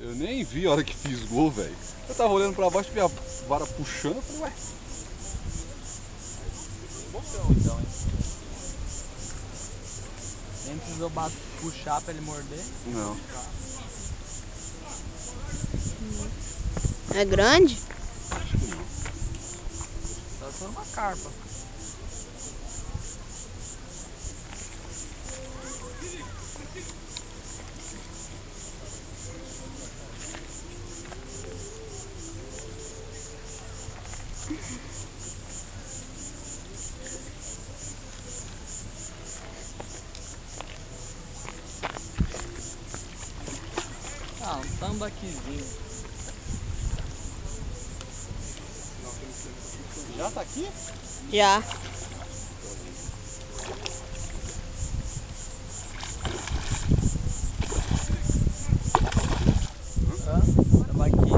Eu nem vi a hora que fisgou, velho. Eu tava olhando pra baixo, vi a vara puxando, eu falei, ué. Bocão então, hein? Nem precisou puxar pra ele morder. Não. É grande? Acho que não. Tá sendo uma carpa. Ah, um tambaquizinho. Já tá aqui? Já. Tambaqui.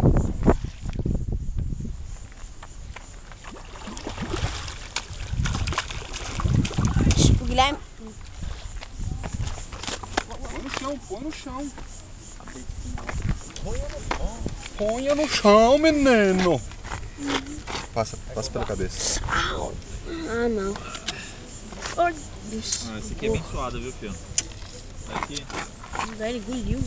O Guilherme. Põe no chão, põe no chão. Ponha no chão. Ponha no chão, menino. Passa pela cabeça. Ah, não. Olha. Ah, esse aqui é bem suado, viu, filho? Aqui. Ele engoliu.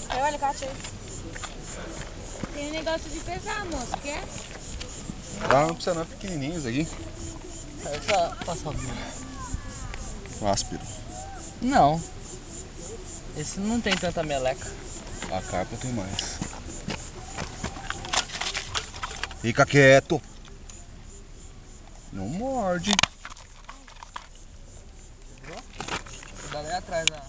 Pega o alicate aí. Tem um negócio de pesar, moço, quer? Ah, não precisa não, é pequenininhos aqui. Essa passa Um áspero. Não. Esse não tem tanta meleca. A carpa tem mais. Fica quieto. Não morde. Cuidado aí atrás, ó.